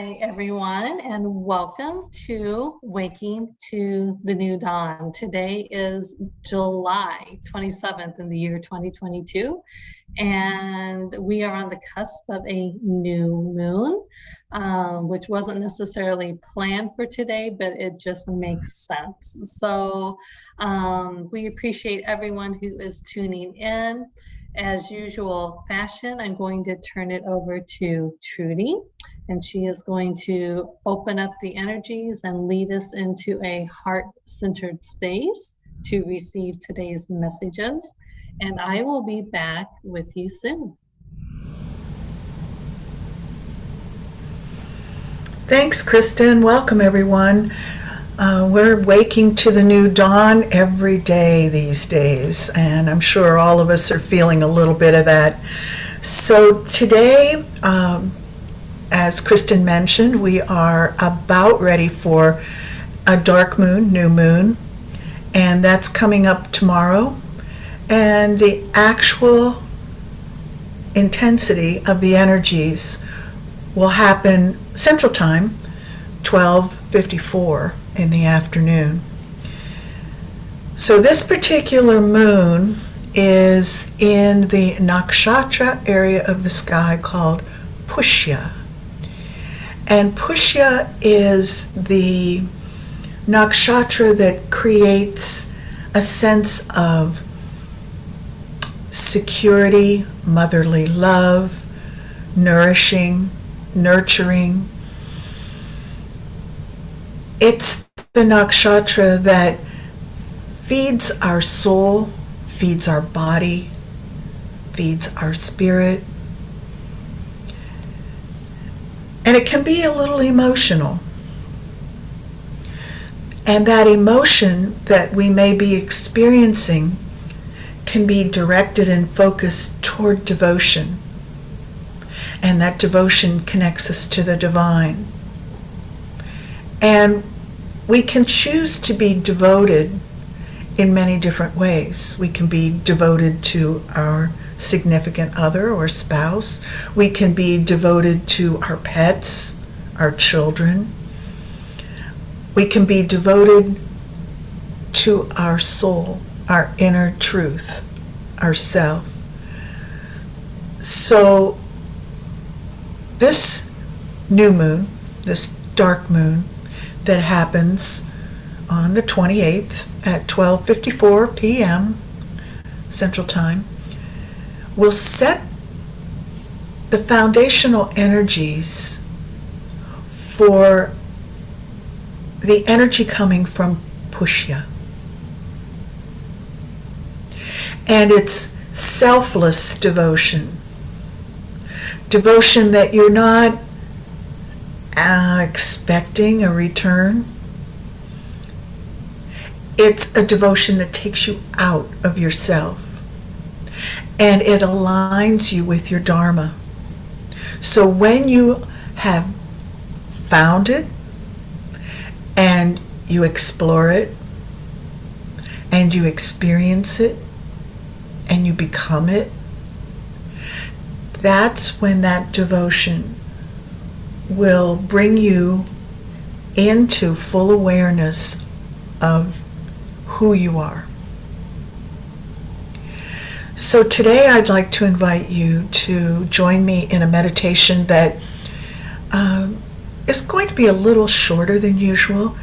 Hi, everyone, and welcome to Waking to the New Dawn. Today is July 27th in the year 2022, and we are on the cusp of a new moon, which wasn't necessarily planned for today, but it just makes sense. So we appreciate everyone who is tuning in. As usual fashion, I'm going to turn it over to Trudy, and she is going to open up the energies and lead us into a heart-centered space to receive today's messages. And I will be back with you soon. Thanks, Kristen. Welcome, everyone. We're waking to the new dawn every day these days, and I'm sure all of us are feeling a little bit of that. So today, as Kristen mentioned, we are about ready for a dark moon, new moon, and that's coming up tomorrow. And the actual intensity of the energies will happen Central Time, 12:54 in the afternoon. So this particular moon is in the Nakshatra area of the sky called Pushya. And Pushya is the nakshatra that creates a sense of security, motherly love, nourishing, nurturing. It's the nakshatra that feeds our soul, feeds our body, feeds our spirit. And it can be a little emotional. And that emotion that we may be experiencing can be directed and focused toward devotion. And that devotion connects us to the divine. And we can choose to be devoted in many different ways. We can be devoted to our significant other or spouse. We can be devoted to our pets, our children. We can be devoted to our soul, our inner truth, ourself. So this new moon, this dark moon that happens on the 28th at 12:54 p.m. Central Time will set the foundational energies for the energy coming from Pushya. And it's selfless devotion. Devotion that you're not expecting a return. It's a devotion that takes you out of yourself. And it aligns you with your Dharma. So when you have found it, and you explore it, and you experience it, and you become it, that's when that devotion will bring you into full awareness of who you are. So today I'd like to invite you to join me in a meditation that is going to be a little shorter than usual,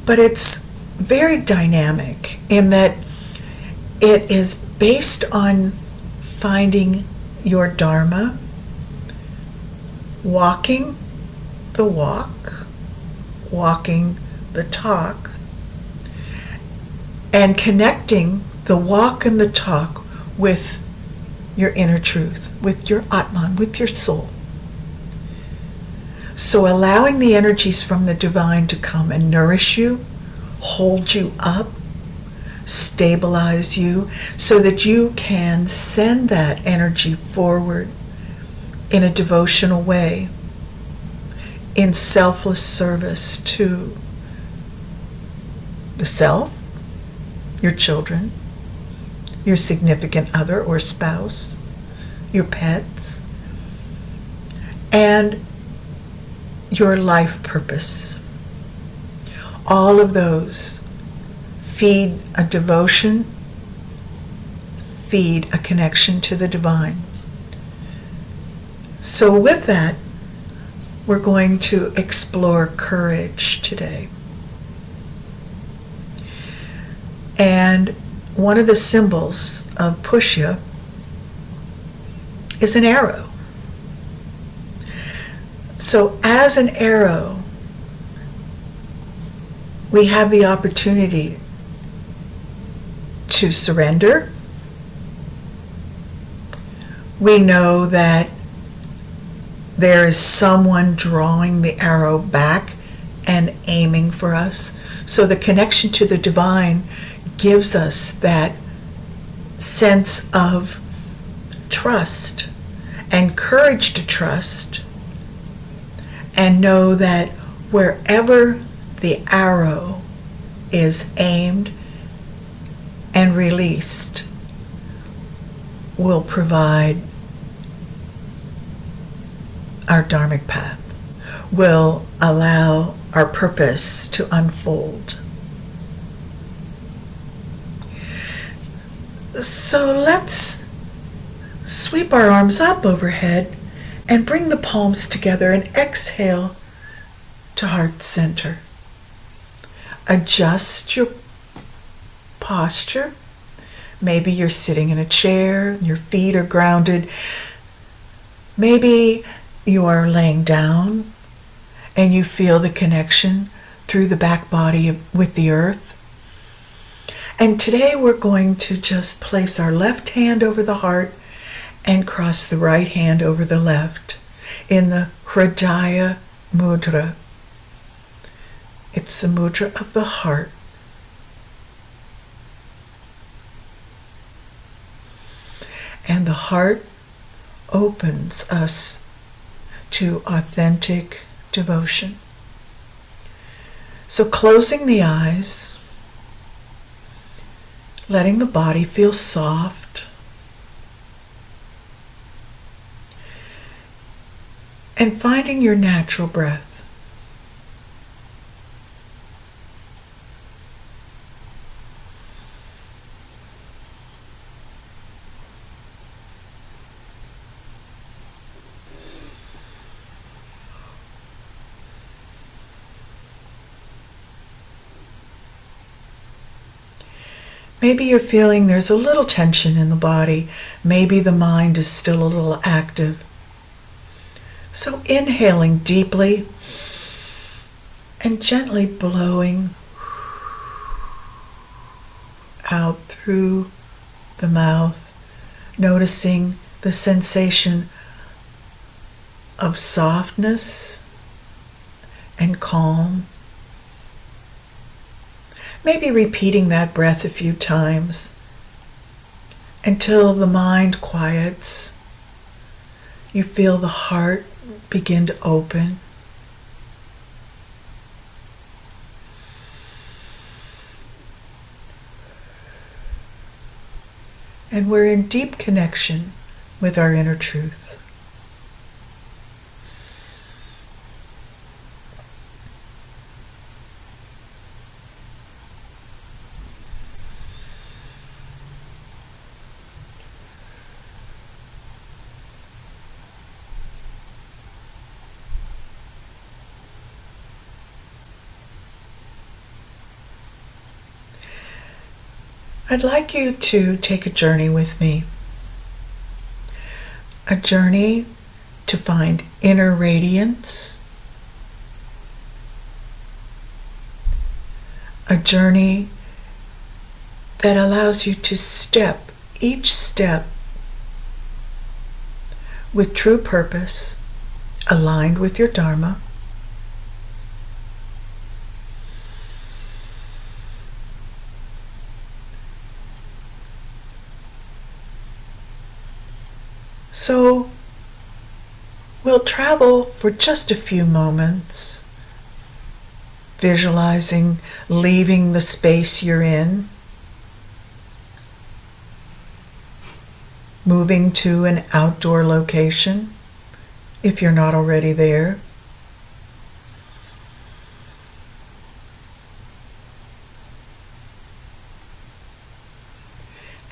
but it's very dynamic in that it is based on finding your Dharma, walking the walk, walking the talk, and connecting the walk and the talk with your inner truth, with your Atman, with your soul. So allowing the energies from the divine to come and nourish you, hold you up, stabilize you, so that you can send that energy forward in a devotional way, in selfless service to the self, your children, your significant other or spouse, your pets, and your life purpose. All of those feed a devotion, feed a connection to the divine. So with that, we're going to explore courage today. And one of the symbols of Pushya is an arrow. So as an arrow, we have the opportunity to surrender. We know that there is someone drawing the arrow back and aiming for us. So the connection to the divine gives us that sense of trust and courage to trust and know that wherever the arrow is aimed and released will provide our dharmic path, will allow our purpose to unfold. So let's sweep our arms up overhead and bring the palms together and exhale to heart center. Adjust your posture. Maybe you're sitting in a chair, your feet are grounded. Maybe you are laying down and you feel the connection through the back body with the earth. And today we're going to just place our left hand over the heart and cross the right hand over the left in the Hridaya Mudra. It's the mudra of the heart. And the heart opens us to authentic devotion. So closing the eyes, letting the body feel soft, and finding your natural breath. Maybe you're feeling there's a little tension in the body. Maybe the mind is still a little active. So inhaling deeply and gently blowing out through the mouth, noticing the sensation of softness and calm. Maybe repeating that breath a few times until the mind quiets. You feel the heart begin to open. And we're in deep connection with our inner truth. I'd like you to take a journey with me. A journey to find inner radiance. A journey that allows you to step each step with true purpose, aligned with your Dharma. So we'll travel for just a few moments, visualizing leaving the space you're in, moving to an outdoor location if you're not already there,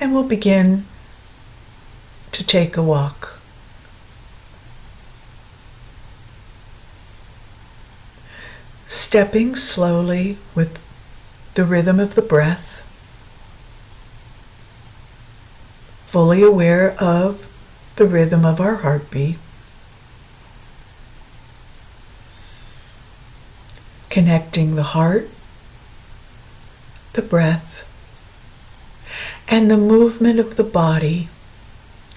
and we'll begin to take a walk. Stepping slowly with the rhythm of the breath, fully aware of the rhythm of our heartbeat, connecting the heart, the breath, and the movement of the body,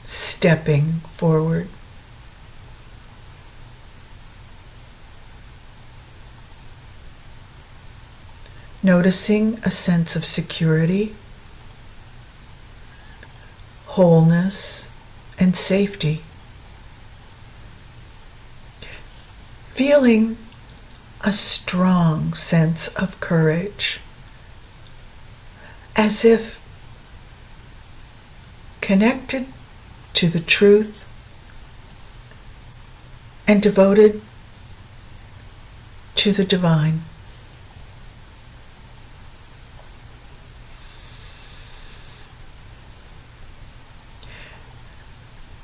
stepping forward. Noticing a sense of security, wholeness, and safety. Feeling a strong sense of courage, as if connected to the truth and devoted to the divine.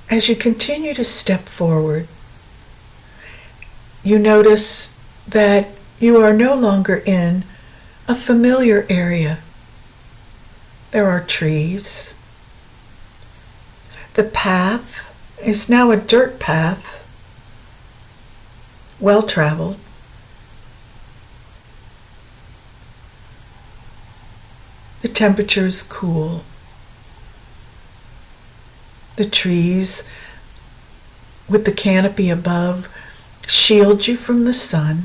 As you continue to step forward, you notice that you are no longer in a familiar area. There are trees. The path is now a dirt path, well traveled. The temperature is cool. The trees with the canopy above shield you from the sun.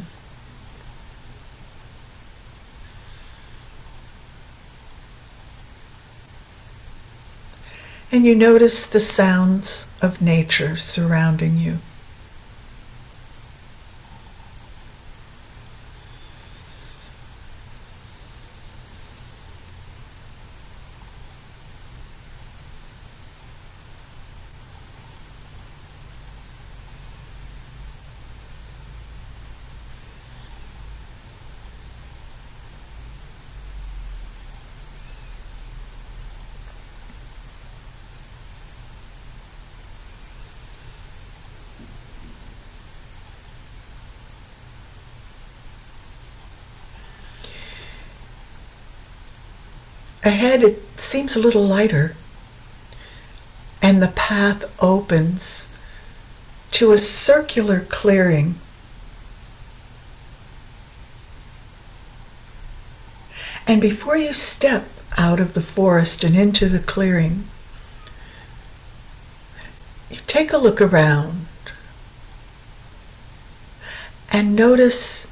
And you notice the sounds of nature surrounding you. Ahead it seems a little lighter, and the path opens to a circular clearing. And before you step out of the forest and into the clearing, you take a look around and notice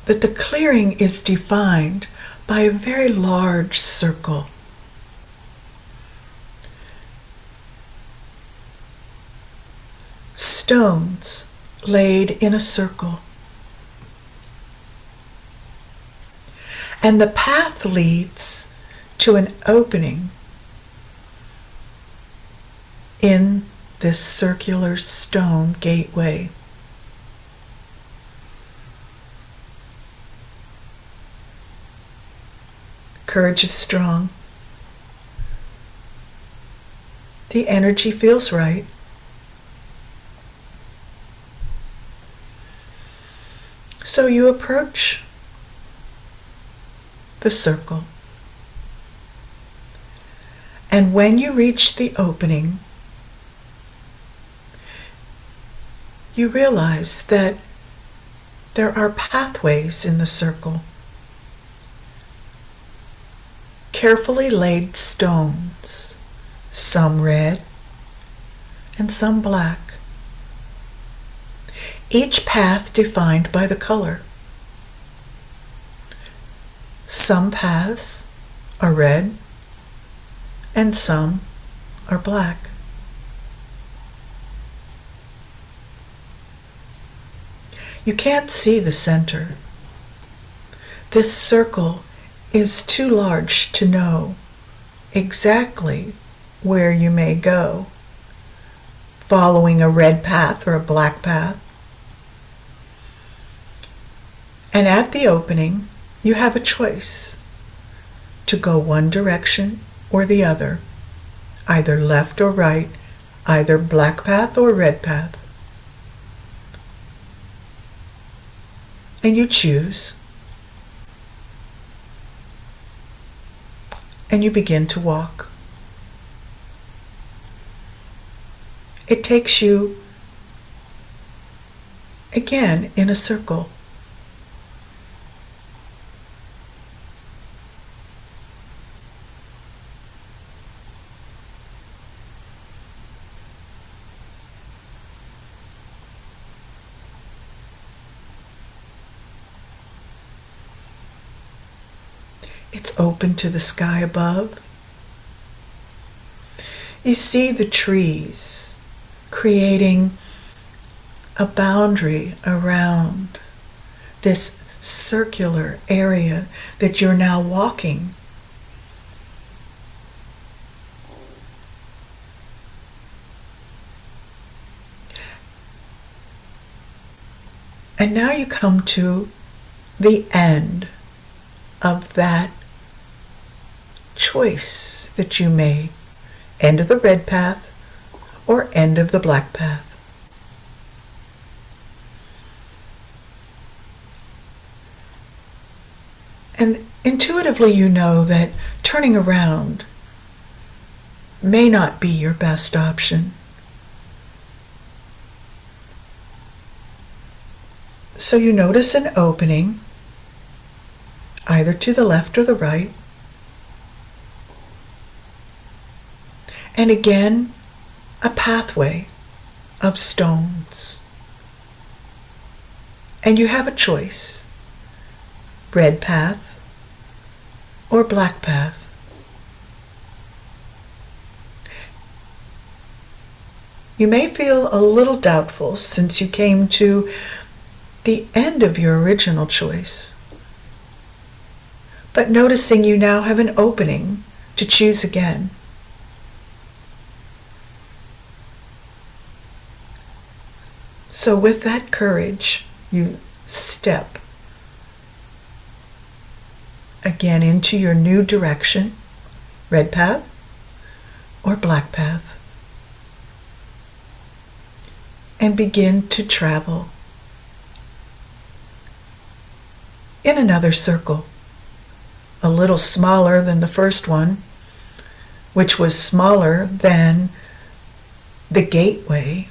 that the clearing is defined by a very large circle. Stones laid in a circle. And the path leads to an opening in this circular stone gateway. Courage is strong. The energy feels right. So you approach the circle. And when you reach the opening, you realize that there are pathways in the circle. Carefully laid stones, some red and some black. Each path defined by the color. Some paths are red and some are black. You can't see the center. This circle is too large to know exactly where you may go, following a red path or a black path. And at the opening, you have a choice. to go one direction or the other, either left or right, either black path or red path. And you choose. And you begin to walk. It takes you again in a circle. It's open to the sky above. You see the trees creating a boundary around this circular area that you're now walking. And now you come to the end of that choice that you made. End of the red path or end of the black path. And intuitively you know that turning around may not be your best option. So you notice an opening, either to the left or the right. And again, a pathway of stones. And you have a choice, red path or black path. You may feel a little doubtful since you came to the end of your original choice, but noticing you now have an opening to choose again. So with that courage, you step again into your new direction, red path or black path, and begin to travel in another circle, a little smaller than the first one, which was smaller than the gateway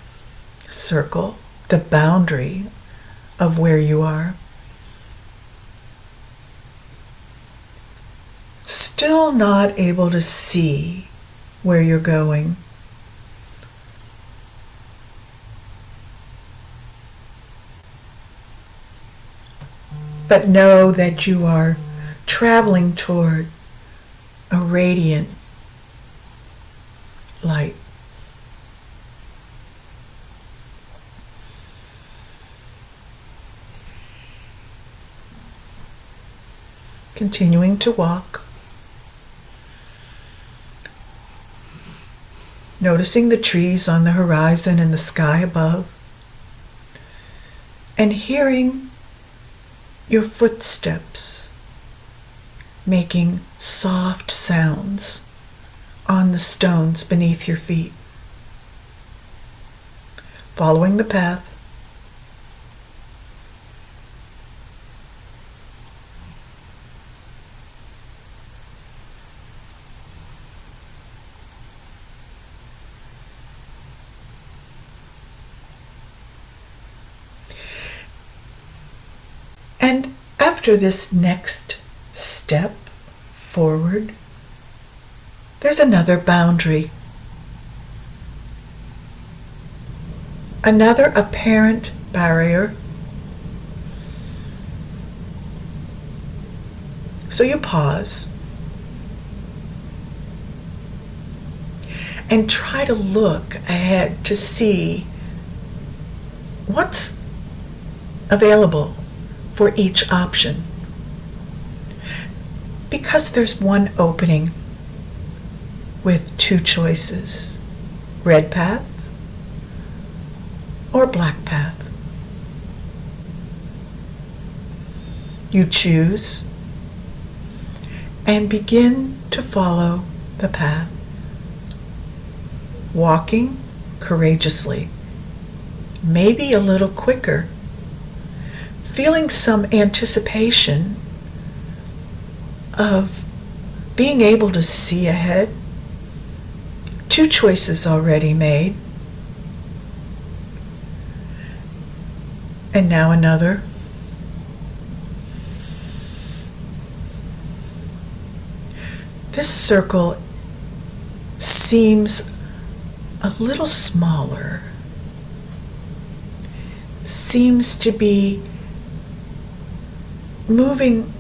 circle, the boundary of where you are. Still not able to see where you're going. But know that you are traveling toward a radiant light. Continuing to walk, noticing the trees on the horizon and the sky above, and hearing your footsteps making soft sounds on the stones beneath your feet. Following the path, and after this next step forward, there's another boundary, another apparent barrier. So you pause and try to look ahead to see what's available for each option. Because there's one opening with two choices, red path or black path. You choose, and begin to follow the path, walking courageously, maybe a little quicker, feeling some anticipation of being able to see ahead. 2 choices already made. And now another. This circle seems a little smaller, seems to be moving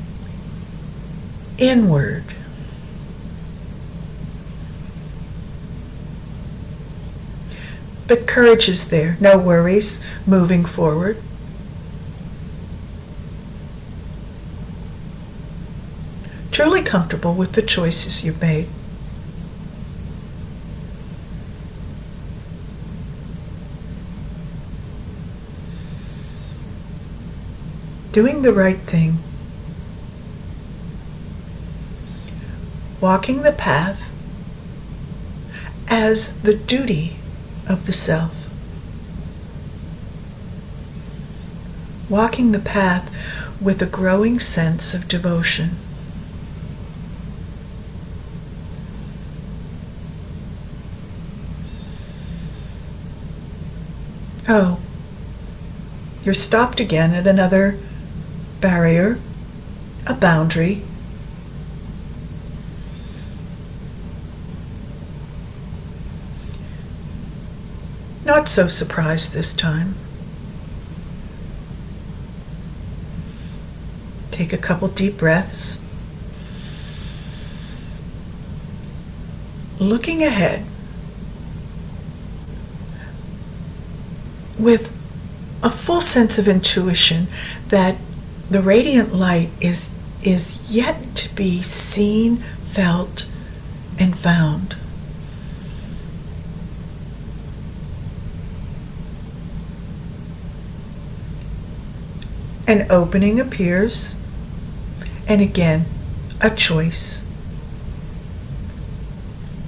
inward. But courage is there, no worries, moving forward. Truly comfortable with the choices you've made. Doing the right thing. Walking the path as the duty of the self. Walking the path with a growing sense of devotion. Oh, you're stopped again at another barrier, a boundary. Not so surprised this time. Take a couple deep breaths. Looking ahead with a full sense of intuition that the radiant light is yet to be seen, felt, and found. An opening appears, and again, a choice.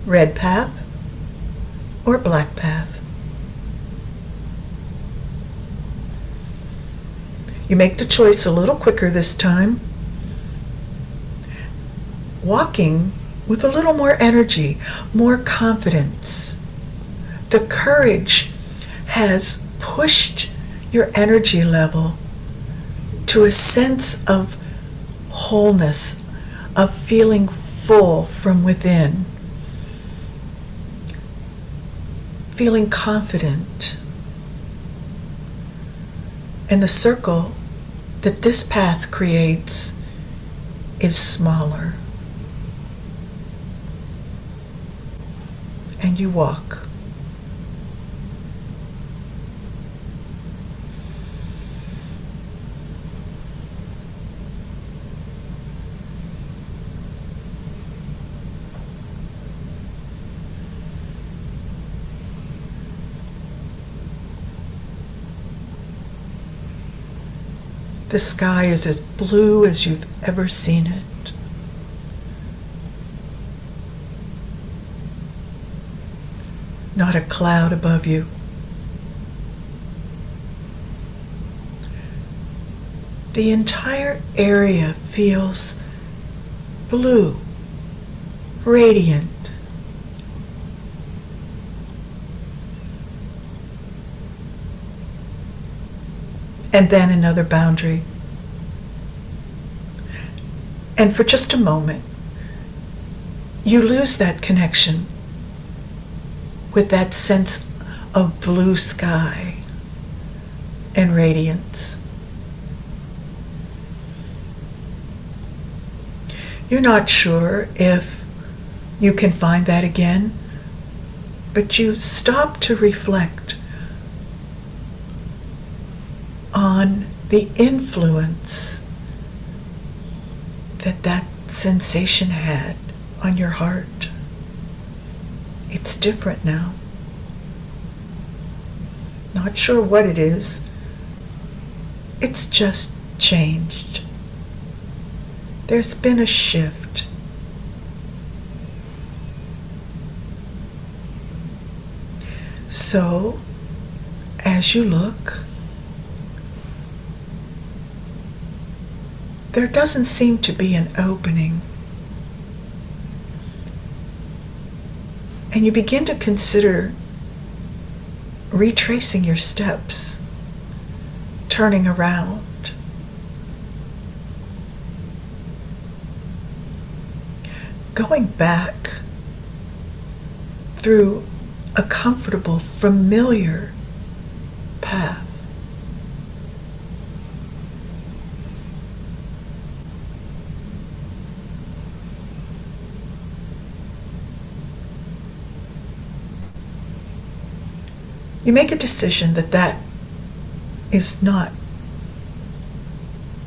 Red path or black path. You make the choice a little quicker this time, walking with a little more energy, more confidence. The courage has pushed your energy level to a sense of wholeness, of feeling full from within, feeling confident. And the circle that this path creates is smaller. And you walk. The sky is as blue as you've ever seen it. Not a cloud above you. The entire area feels blue, radiant. And then another boundary. And for just a moment, you lose that connection with that sense of blue sky and radiance. You're not sure if you can find that again, but you stop to reflect on the influence that sensation had on your heart. It's different now. Not sure what it is. It's just changed. There's been a shift. So, as you look, there doesn't seem to be an opening. And you begin to consider retracing your steps, turning around. Going back through a comfortable, familiar path. You make a decision that that is not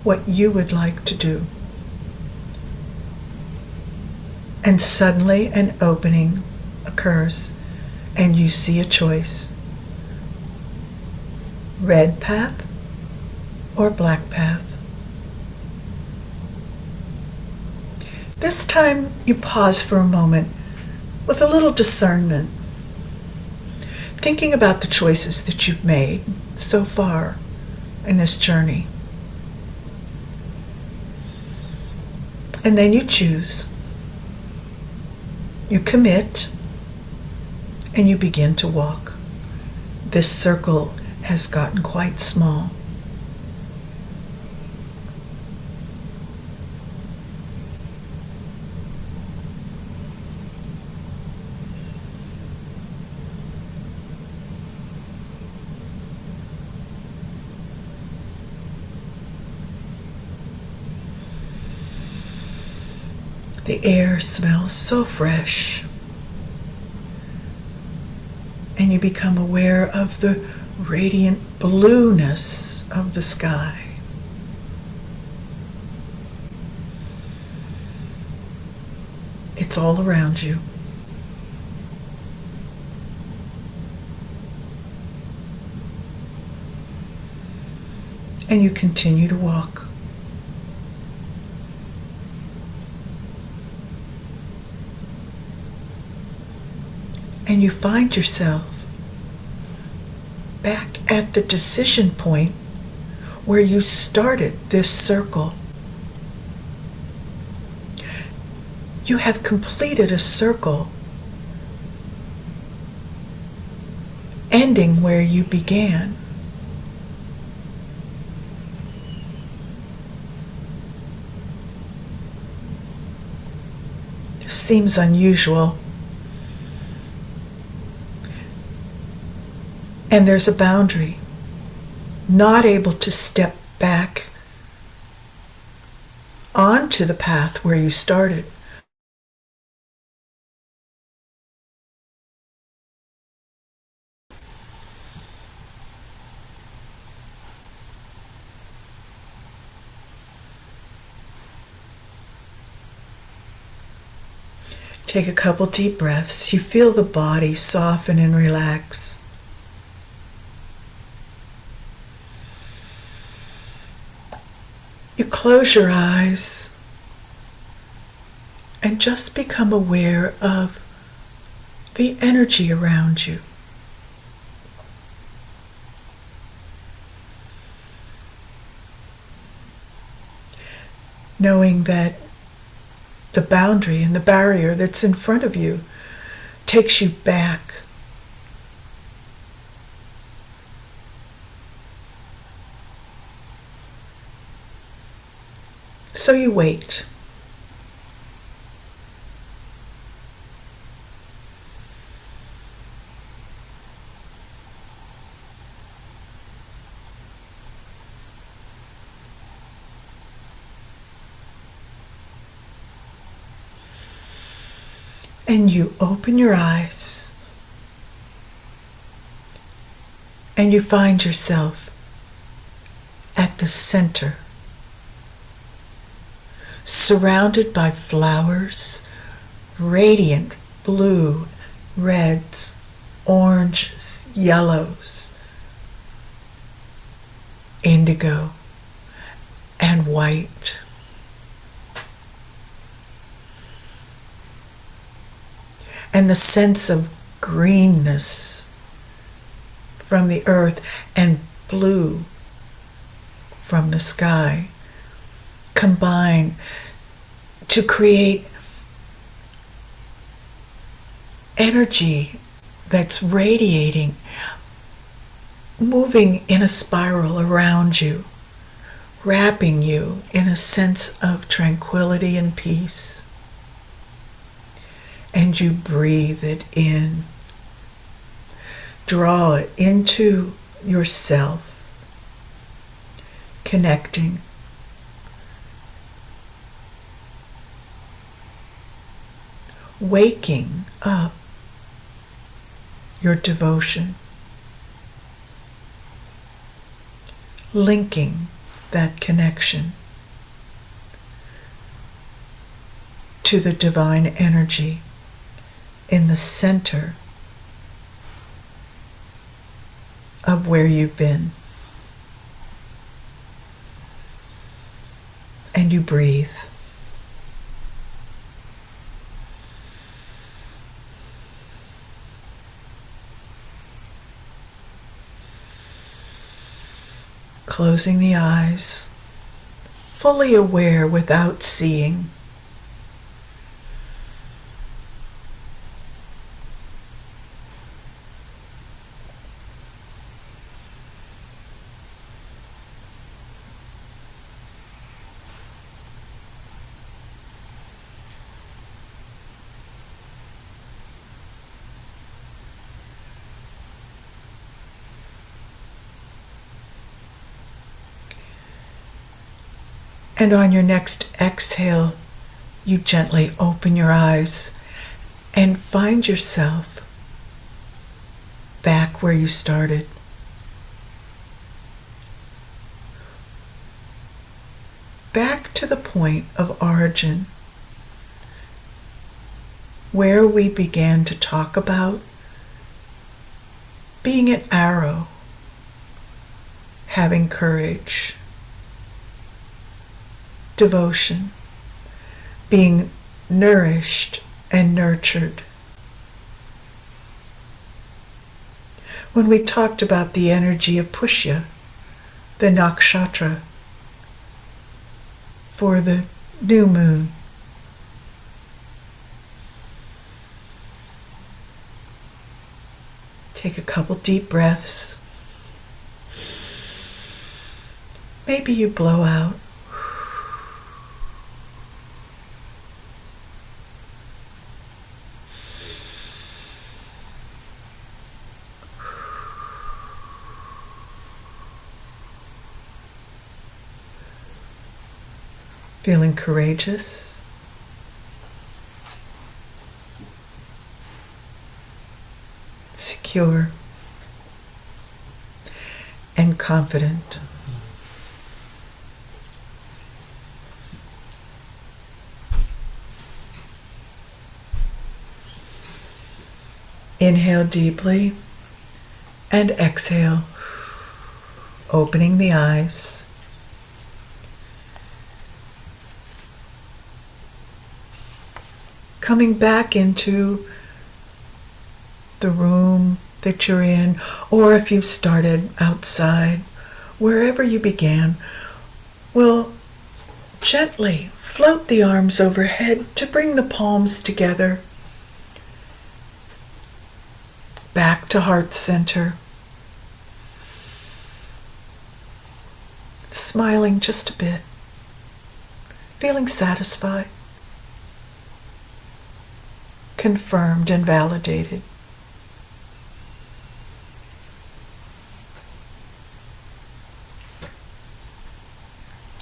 what you would like to do. And suddenly an opening occurs and you see a choice. Red path or black path. This time you pause for a moment with a little discernment, thinking about the choices that you've made so far in this journey. And then you choose. You commit and you begin to walk. This circle has gotten quite small. The air smells so fresh, and you become aware of the radiant blueness of the sky. It's all around you. And you continue to walk. And you find yourself back at the decision point where you started this circle. You have completed a circle, ending where you began. This seems unusual. And there's a boundary, not able to step back onto the path where you started. Take a couple deep breaths. You feel the body soften and relax. You close your eyes and just become aware of the energy around you. Knowing that the boundary and the barrier that's in front of you takes you back. So you wait. And you open your eyes and you find yourself at the center, surrounded by flowers, radiant blue, reds, oranges, yellows, indigo, and white. And the sense of greenness from the earth and blue from the sky combine to create energy that's radiating, moving in a spiral around you, wrapping you in a sense of tranquility and peace. And you breathe it in. Draw it into yourself, connecting. Waking up your devotion. Linking that connection to the divine energy in the center of where you've been. And you breathe. Closing the eyes, fully aware without seeing. And on your next exhale, you gently open your eyes and find yourself back where you started. Back to the point of origin, where we began to talk about being an arrow, having courage, devotion, being nourished and nurtured. When we talked about the energy of Pushya, the Nakshatra, for the new moon. Take a couple deep breaths. Maybe you blow out. Feeling courageous, secure, and confident. Inhale deeply and exhale, opening the eyes. Coming back into the room that you're in, or if you've started outside, wherever you began, we'll gently float the arms overhead to bring the palms together. Back to heart center. Smiling just a bit. Feeling satisfied. Confirmed and validated.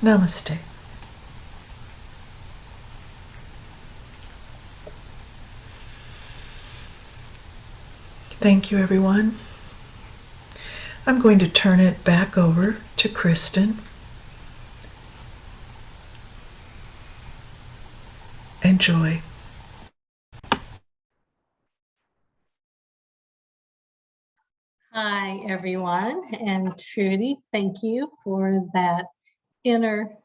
Namaste. Thank you, everyone. I'm going to turn it back over to Kristen. Enjoy. Hi, everyone. And Trudy, thank you for that inner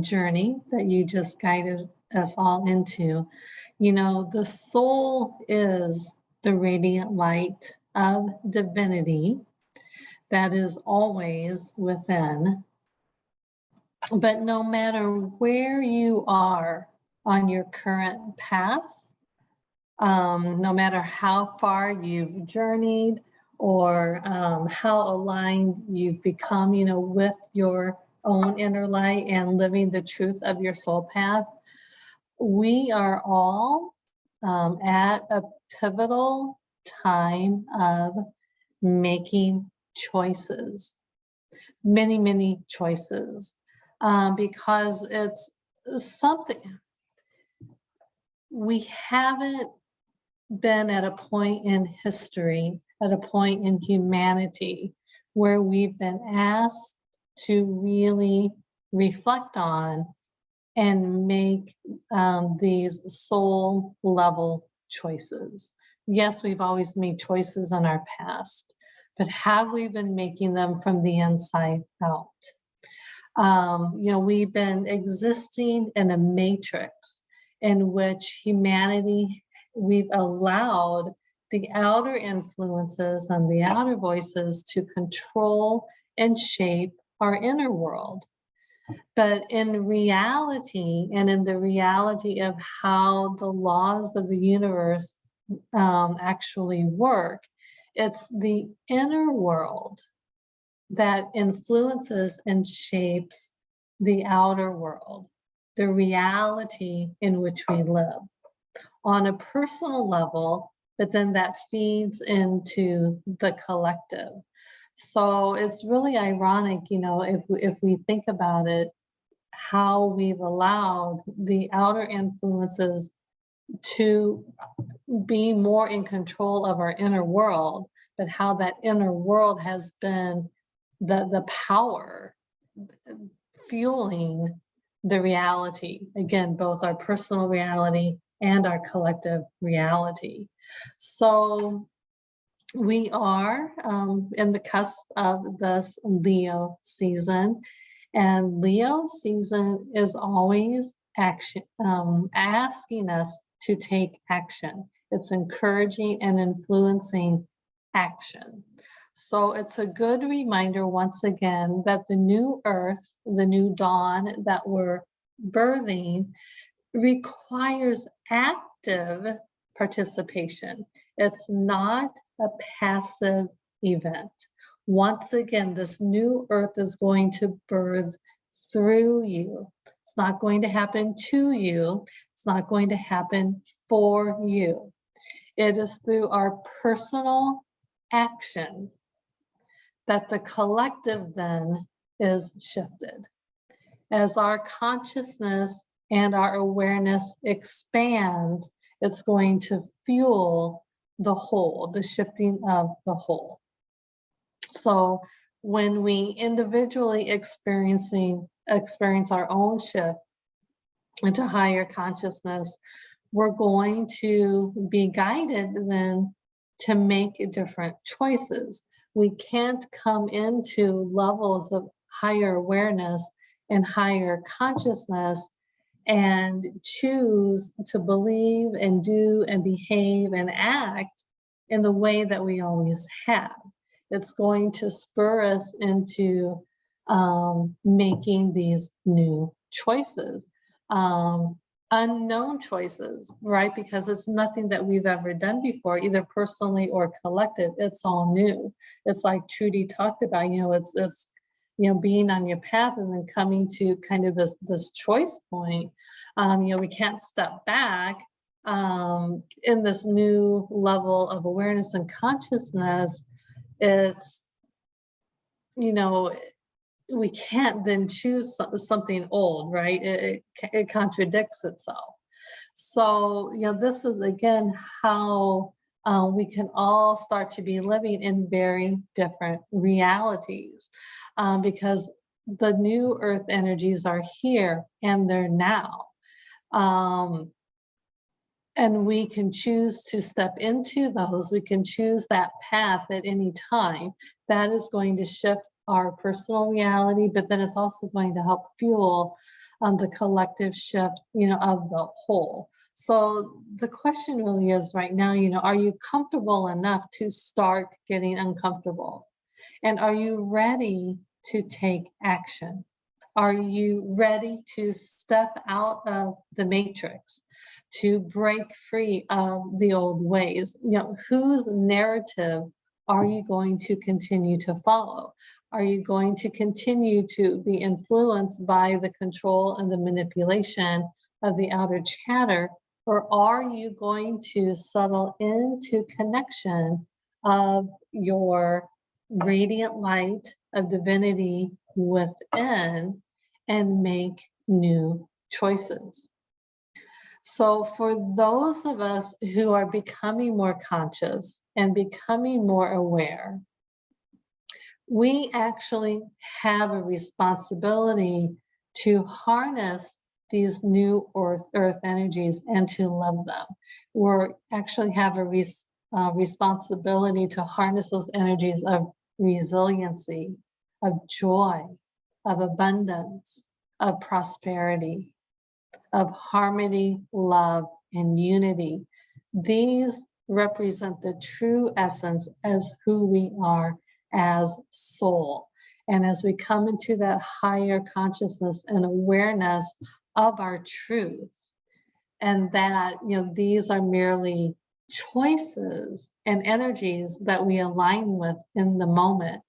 journey that you just guided us all into. You know, the soul is the radiant light of divinity that is always within. But no matter where you are on your current path, no matter how far you've journeyed or how aligned you've become, with your own inner light and living the truth of your soul path, we are all at a pivotal time of making choices, many, many choices, because it's something we haven't been at a point in history, at a point in humanity, where we've been asked to really reflect on and make these soul level choices. Yes, we've always made choices in our past, but have we been making them from the inside out? We've been existing in a matrix in which humanity, we've allowed the outer influences and the outer voices to control and shape our inner world. But in reality, and in the reality of how the laws of the universe actually work, it's the inner world that influences and shapes the outer world, the reality in which we live on a personal level, but then that feeds into the collective. So it's really ironic, if we think about it, how we've allowed the outer influences to be more in control of our inner world, but how that inner world has been the power fueling the reality, again, both our personal reality and our collective reality. So we are in the cusp of this Leo season, and Leo season is always action, asking us to take action. It's encouraging and influencing action. So it's a good reminder once again that the new earth, the new dawn that we're birthing requires active participation. It's not a passive event. Once again, this new earth is going to birth through you. It's not going to happen to you. It's not going to happen for you. It is through our personal action that the collective then is shifted. As our consciousness and our awareness expands, it's going to fuel the whole, the shifting of the whole. So when we individually experience our own shift into higher consciousness, we're going to be guided then to make different choices. We can't come into levels of higher awareness and higher consciousness and choose to believe and do and behave and act in the way that we always have. It's going to spur us into making these new choices, unknown choices, right? Because it's nothing that we've ever done before, either personally or collective. It's all new. It's like Trudy talked about, it's being on your path and then coming to kind of this choice point. We can't step back in this new level of awareness and consciousness. It's, we can't then choose something old, right? It contradicts itself. So, this is again how we can all start to be living in very different realities, because the new earth energies are here and they're now. And we can choose to step into those. We can choose that path at any time. That is going to shift our personal reality, but then it's also going to help fuel the collective shift, of the whole. So the question really is right now, are you comfortable enough to start getting uncomfortable? And are you ready to take action? Are you ready to step out of the matrix, to break free of the old ways? Whose narrative are you going to continue to follow? Are you going to continue to be influenced by the control and the manipulation of the outer chatter? Or are you going to settle into connection of your radiant light of divinity within and make new choices? So for those of us who are becoming more conscious and becoming more aware, we actually have a responsibility to harness these new earth energies and to love them. We actually have a responsibility to harness those energies of resiliency, of joy, of abundance, of prosperity, of harmony, love, and unity. These represent the true essence as who we are as soul. And as we come into that higher consciousness and awareness of our truth, and that, these are merely choices and energies that we align with in the moment.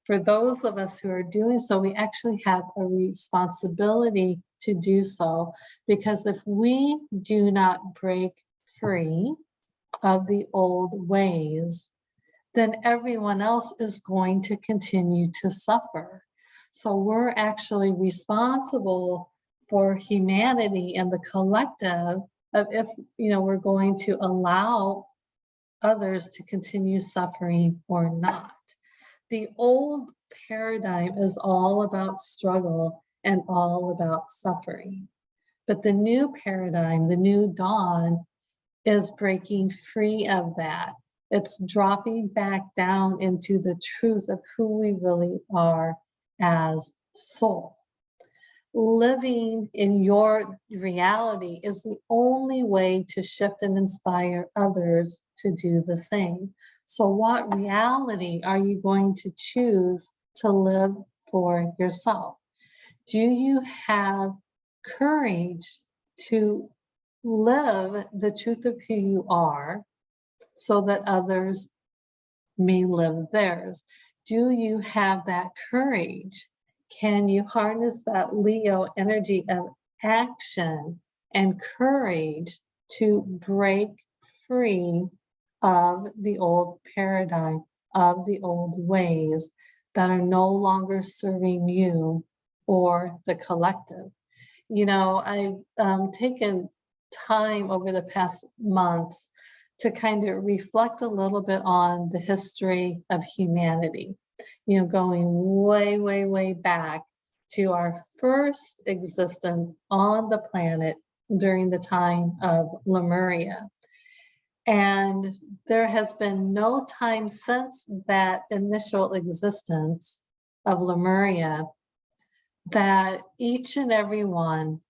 For those of us who are doing so, we actually have a responsibility to do so, because if we do not break free of the old ways, then everyone else is going to continue to suffer. So we're actually responsible for humanity and the collective of if, we're going to allow others to continue suffering or not. The old paradigm is all about struggle and all about suffering. But the new paradigm, the new dawn, is breaking free of that. It's dropping back down into the truth of who we really are as soul. Living in your reality is the only way to shift and inspire others to do the same. So what reality are you going to choose to live for yourself? Do you have courage to live the truth of who you are so that others may live theirs? Do you have that courage? Can you harness that Leo energy of action and courage to break free of the old paradigm, of the old ways that are no longer serving you or the collective? I've taken time over the past months to kind of reflect a little bit on the history of humanity, going way, way, way back to our first existence on the planet during the time of Lemuria. And there has been no time since that initial existence of Lemuria that each and every one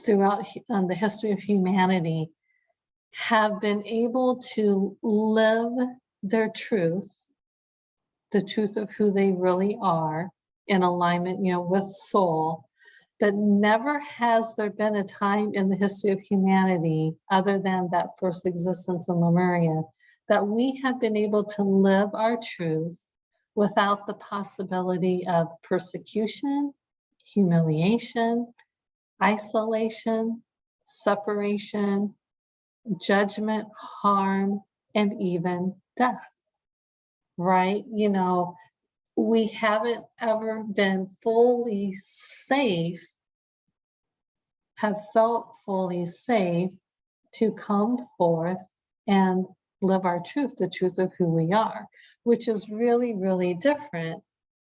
throughout the history of humanity have been able to live their truth, the truth of who they really are in alignment, with soul. But never has there been a time in the history of humanity, other than that first existence in Lemuria, that we have been able to live our truth without the possibility of persecution, humiliation, isolation, separation, judgment, harm, and even death, right? We haven't ever been fully safe, have felt fully safe to come forth and live our truth, the truth of who we are, which is really, really different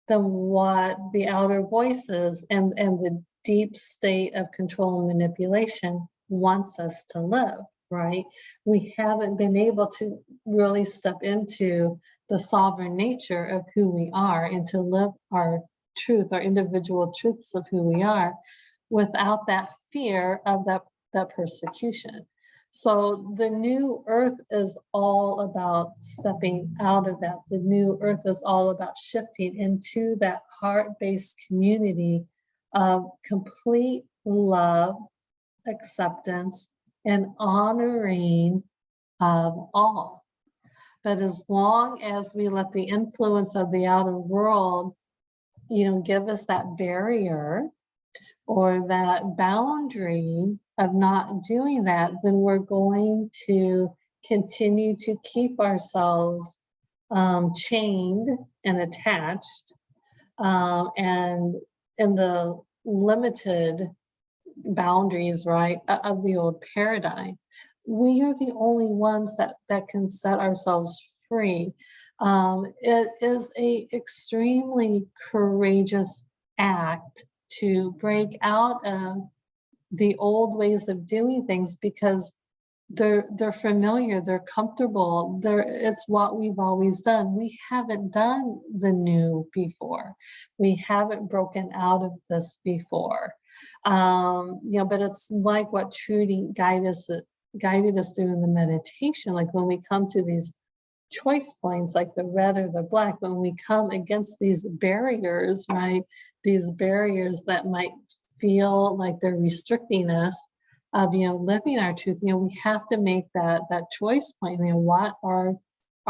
than what the outer voices and the deep state of control and manipulation wants us to live, right? We haven't been able to really step into the sovereign nature of who we are and to live our truth, our individual truths of who we are, without that fear of that persecution. So the new earth is all about stepping out of that. The new earth is all about shifting into that heart-based community of complete love, acceptance, and honoring of all. But as long as we let the influence of the outer world, give us that barrier or that boundary of not doing that, then we're going to continue to keep ourselves chained and attached, and in the limited boundaries, right, of the old paradigm. We are the only ones that can set ourselves free. It is a extremely courageous act to break out of the old ways of doing things, because they're familiar, they're comfortable, it's what we've always done. We haven't done the new before. We haven't broken out of this before. But it's like what Trudy guided us through in the meditation. Like when we come to these choice points, like the red or the black, when we come against these barriers, right? These barriers that might feel like they're restricting us of, living our truth, we have to make that choice point. What are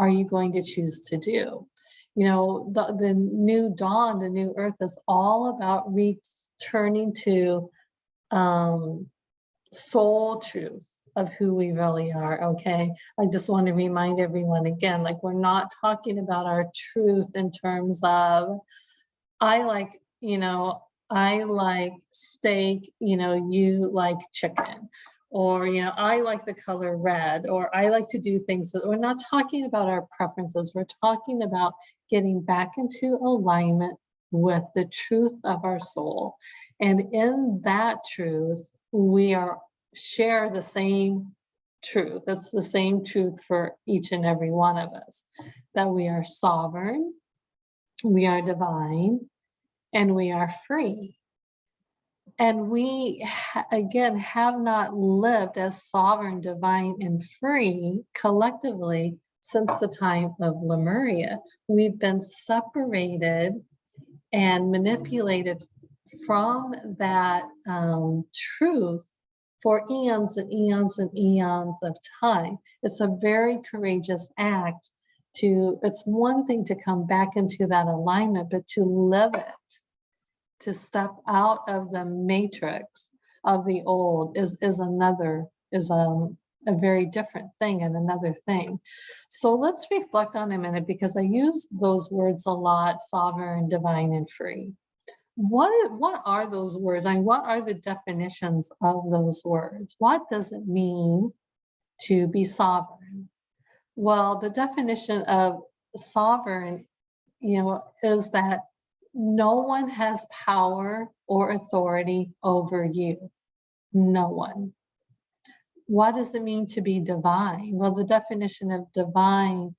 you going to choose to do? The new dawn, the new earth is all about returning to soul truth of who we really are. Okay. I just want to remind everyone again, like we're not talking about our truth in terms of, I like steak, you like chicken, or, I like the color red, or I like to do things that we're not talking about our preferences. We're talking about getting back into alignment with the truth of our soul. And in that truth, we share the same truth. It's the same truth for each and every one of us, that we are sovereign, we are divine, and we are free. And we, again, have not lived as sovereign, divine, and free collectively since the time of Lemuria. We've been separated and manipulated from that truth for eons and eons and eons of time. It's a very courageous act it's one thing to come back into that alignment, but to live it, to step out of the matrix of the old is a very different thing and another thing. So let's reflect on a minute, because I use those words a lot: sovereign, divine, and free. What are those words, and what are the definitions of those words? What does it mean to be sovereign? Well, the definition of sovereign, is that no one has power or authority over you. No one. What does it mean to be divine? Well, the definition of divine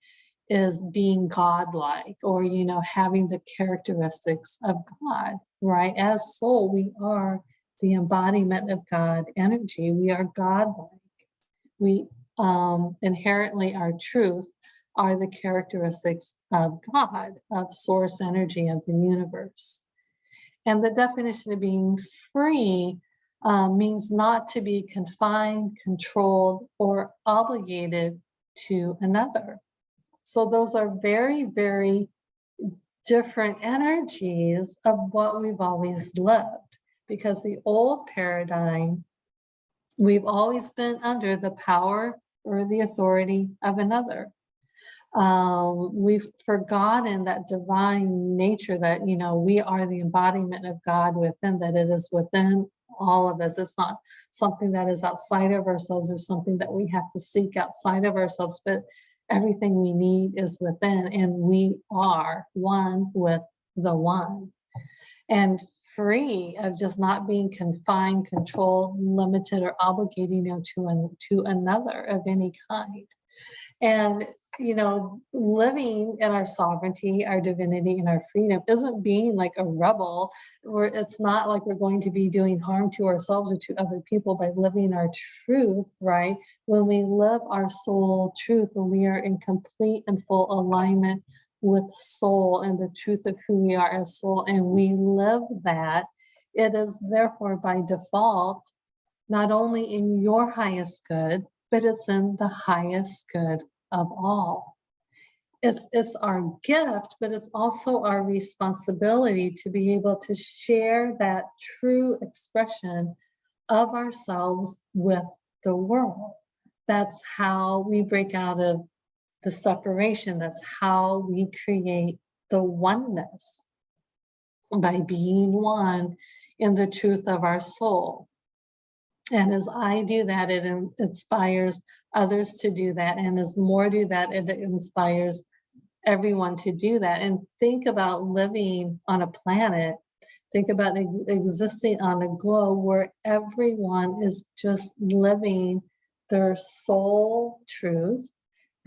is being godlike, or, having the characteristics of God, right? As soul, we are the embodiment of God energy. We are godlike. We inherently, our truth are the characteristics of God, of source energy of the universe. And the definition of being free means not to be confined, controlled, or obligated to another. So those are very, very different energies of what we've always lived, because the old paradigm, we've always been under the power or the authority of another. We've forgotten that divine nature, that, we are the embodiment of God within, that it is within all of us. It's not something that is outside of ourselves or something that we have to seek outside of ourselves, but everything we need is within, and we are one with the one. And free of just not being confined, controlled, limited, or obligating to another of any kind. And, living in our sovereignty, our divinity, and our freedom isn't being like a rebel, where it's not like we're going to be doing harm to ourselves or to other people by living our truth, right? When we live our soul truth, when we are in complete and full alignment with soul and the truth of who we are as soul, and we live that, it is therefore by default not only in your highest good, but it's in the highest good of all. It's our gift, but it's also our responsibility to be able to share that true expression of ourselves with the world. That's how we break out of the separation. That's how we create the oneness, by being one in the truth of our soul. And as I do that, it inspires others to do that. And as more do that, it inspires everyone to do that. And think about living on a planet, think about existing on a globe where everyone is just living their soul truth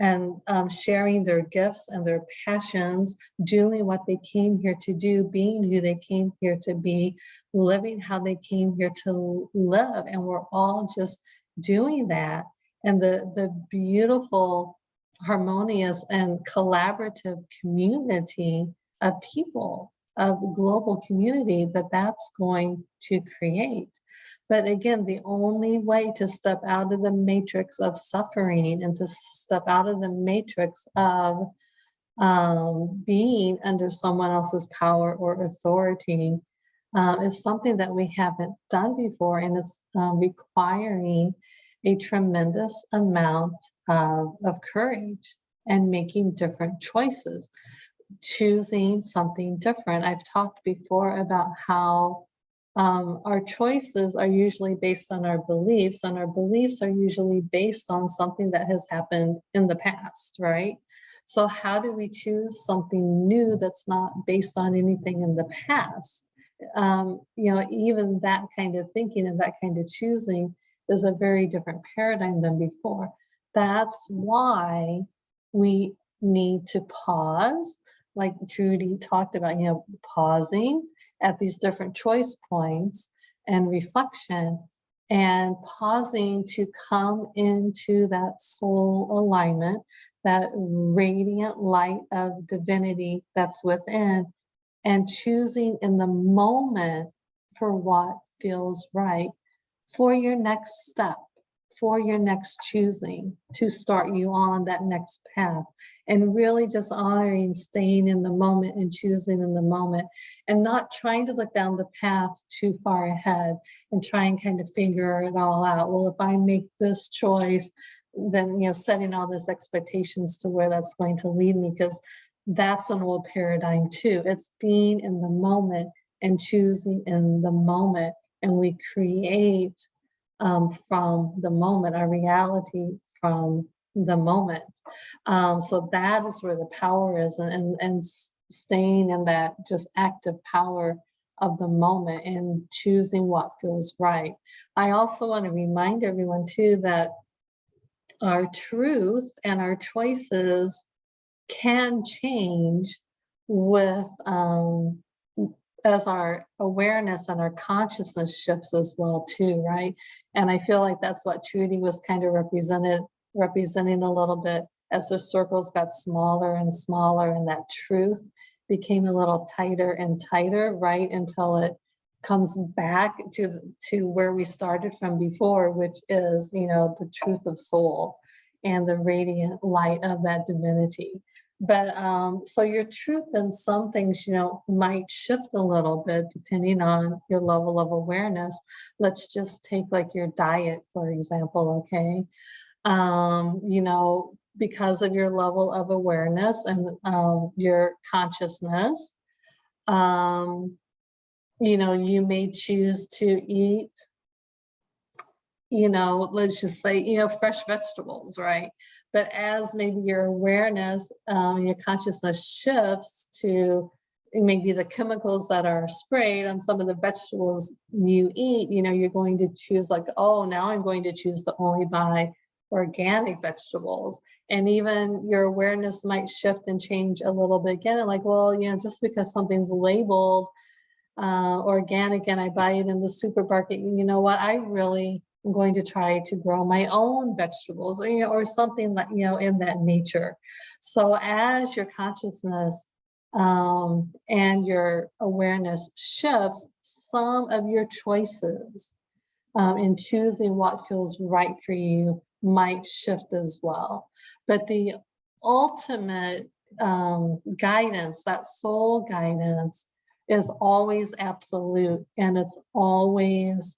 and sharing their gifts and their passions, doing what they came here to do, being who they came here to be, living how they came here to live. And we're all just doing that. And the beautiful, harmonious, and collaborative community of people, of global community that's going to create. But again, the only way to step out of the matrix of suffering and to step out of the matrix of being under someone else's power or authority is something that we haven't done before, and it's requiring a tremendous amount of courage and making different choices, choosing something different. I've talked before about how our choices are usually based on our beliefs, and our beliefs are usually based on something that has happened in the past, right? So how do we choose something new that's not based on anything in the past? Even that kind of thinking and that kind of choosing is a very different paradigm than before. That's why we need to pause, like Trudy talked about, pausing at these different choice points and reflection, and pausing to come into that soul alignment, that radiant light of divinity that's within, and choosing in the moment for what feels right for your next step, for your next choosing to start you on that next path. And really just honoring staying in the moment and choosing in the moment, and not trying to look down the path too far ahead and try and kind of figure it all out. Well, if I make this choice, then setting all these expectations to where that's going to lead me, because that's an old paradigm too. It's being in the moment and choosing in the moment, and we create from the moment, our reality from the moment. So that is where the power is, and staying in that just active power of the moment and choosing what feels right. I also want to remind everyone too that our truth and our choices can change with as our awareness and our consciousness shifts as well too, right? And I feel like that's what Trudy was kind of representing a little bit, as the circles got smaller and smaller and that truth became a little tighter and tighter, right? Until it comes back to where we started from before, which is, the truth of soul and the radiant light of that divinity. But so your truth in some things, might shift a little bit depending on your level of awareness. Let's just take like your diet, for example, okay? Because of your level of awareness and your consciousness, you may choose to eat, let's just say, fresh vegetables, right? But as maybe your awareness, your consciousness shifts to maybe the chemicals that are sprayed on some of the vegetables you eat, you're going to choose like, oh, now I'm going to choose to only buy organic vegetables. And even your awareness might shift and change a little bit again. Like, well, just because something's labeled organic and I buy it in the supermarket, you know what, I really am going to try to grow my own vegetables, or something like, in that nature. So as your consciousness and your awareness shifts, some of your choices in choosing what feels right for you might shift as well. But the ultimate guidance, that soul guidance, is always absolute, and it's always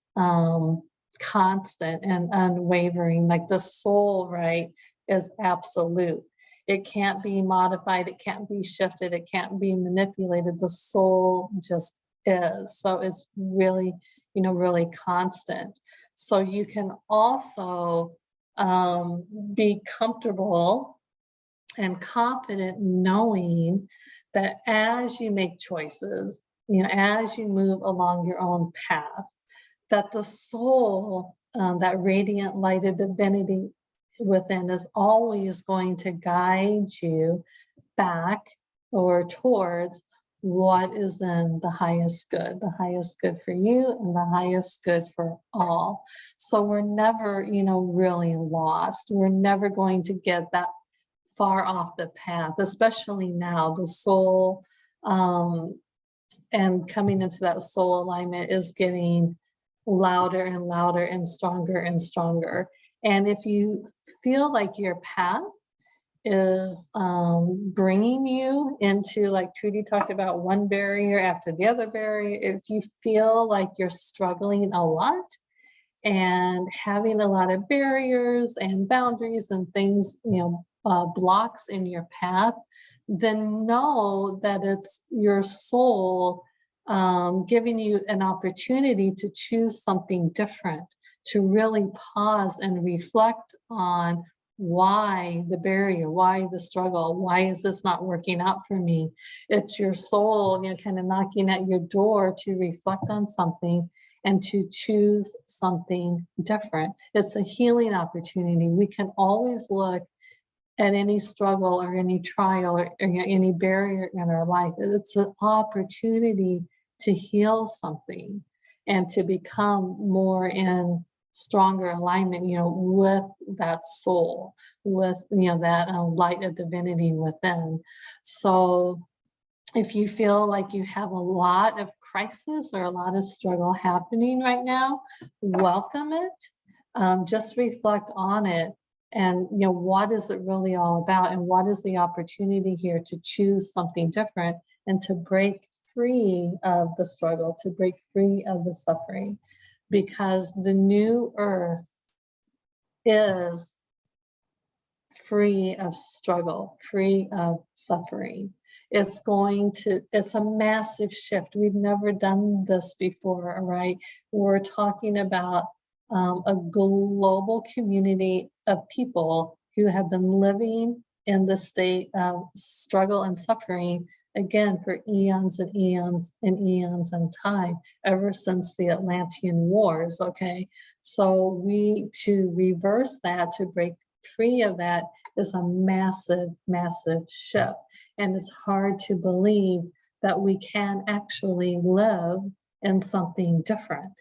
constant and unwavering. Like the soul, right, is absolute. It can't be modified, it can't be shifted, it can't be manipulated. The soul just is. So it's really, really constant. So you can also be comfortable and confident knowing that as you make choices, as you move along your own path, that the soul, that radiant light of divinity within, is always going to guide you back or towards what is in the highest good for you and the highest good for all. So we're never, really lost. We're never going to get that far off the path, especially now. The soul and coming into that soul alignment is getting louder and louder and stronger and stronger. And if you feel like your path is bringing you into, like Trudy talked about, one barrier after the other barrier, if you feel like you're struggling a lot and having a lot of barriers and boundaries and things, blocks in your path, then know that it's your soul giving you an opportunity to choose something different, to really pause and reflect on why the barrier, why the struggle, why is this not working out for me? It's your soul, kind of knocking at your door to reflect on something and to choose something different. It's a healing opportunity. We can always look at any struggle or any trial or any barrier in our life. It's an opportunity to heal something and to become more in stronger alignment, with that soul, with, that light of divinity within. So if you feel like you have a lot of crisis or a lot of struggle happening right now, welcome it. Just reflect on it. And, what is it really all about? And what is the opportunity here to choose something different and to break free of the struggle, to break free of the suffering? Because the new earth is free of struggle, free of suffering. It's a massive shift. We've never done this before, right? We're talking about a global community of people who have been living in the state of struggle and suffering, again, for eons and eons and eons and time, ever since the Atlantean Wars, okay? So to reverse that, to break free of that, is a massive, massive shift. And it's hard to believe that we can actually live in something different,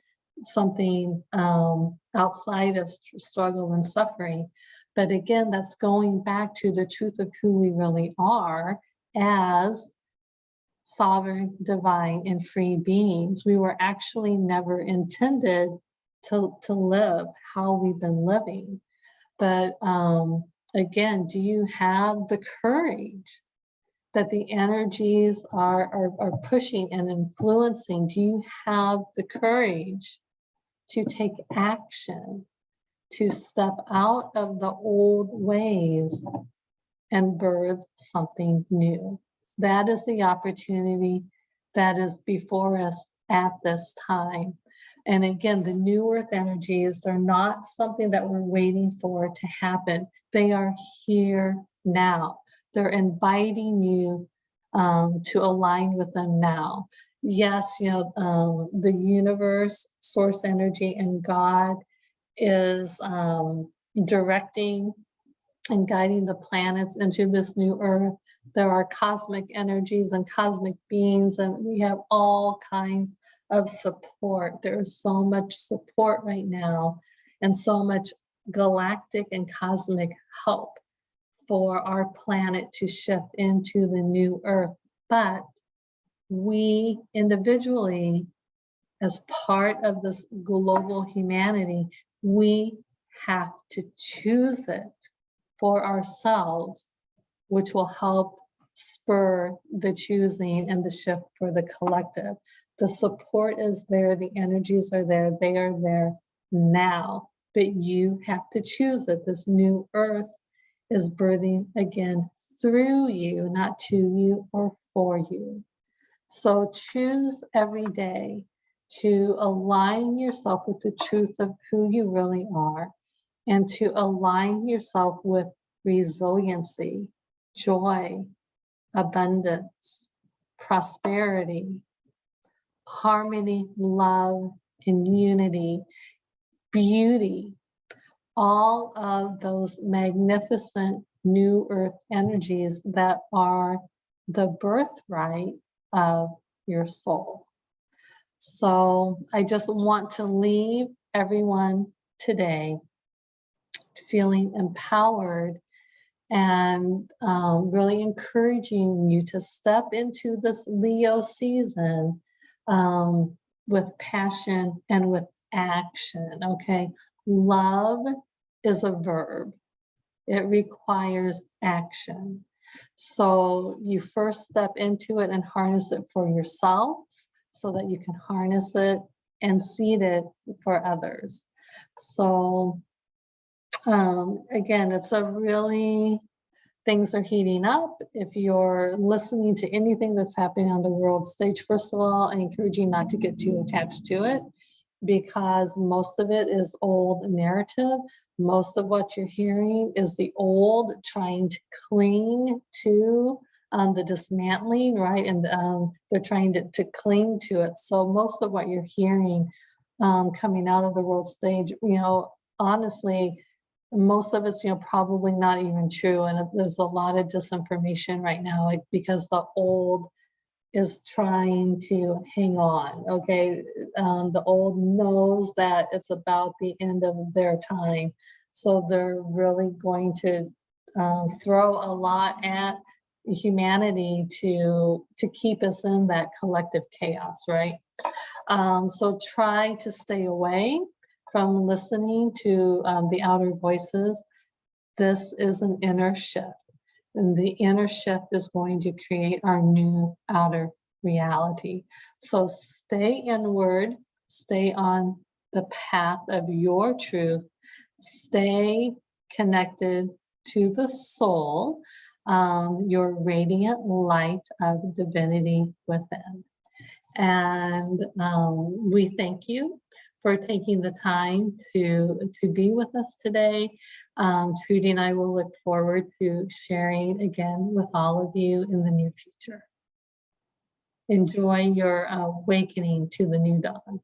something outside of struggle and suffering. But again, that's going back to the truth of who we really are as sovereign, divine, and free beings. We were actually never intended to live how we've been living. But again, do you have the courage that the energies are pushing and influencing? Do you have the courage to take action, to step out of the old ways and birth something new? That is the opportunity that is before us at this time. And again, the new earth energies are not something that we're waiting for to happen. They are here now. They're inviting you to align with them now. Yes, the universe, source energy, and God is directing and guiding the planets into this new earth. There are cosmic energies and cosmic beings, and we have all kinds of support. There is so much support right now and so much galactic and cosmic help for our planet to shift into the new earth. But we individually, as part of this global humanity, we have to choose it for ourselves, which will help spur the choosing and the shift for the collective. The support is there, the energies are there, they are there now, but you have to choose it. This new earth is birthing again through you, not to you or for you. So choose every day to align yourself with the truth of who you really are, and to align yourself with resiliency, joy, abundance, prosperity, harmony, love, and unity, beauty, all of those magnificent new earth energies that are the birthright of your soul. So I just want to leave everyone today feeling empowered and really encouraging you to step into this Leo season with passion and with action, okay? Love is a verb. It requires action. So you first step into it and harness it for yourself so that you can harness it and seed it for others. So again, it's a really, things are heating up. If you're listening to anything that's happening on the world stage, first of all, I encourage you not to get too attached to it, because most of it is old narrative. Most of what you're hearing is the old trying to cling to the dismantling, right? And they're trying to cling to it. So most of what you're hearing coming out of the world stage, honestly, most of it's, probably not even true. And there's a lot of disinformation right now because the old is trying to hang on, okay? The old knows that it's about the end of their time. So they're really going to throw a lot at humanity to keep us in that collective chaos, right? So try to stay away from listening to the outer voices. This is an inner shift. And the inner shift is going to create our new outer reality. So stay inward, stay on the path of your truth, stay connected to the soul, your radiant light of divinity within. And we thank you for taking the time to be with us today. Trudy and I will look forward to sharing again with all of you in the near future. Enjoy your awakening to the new dawn.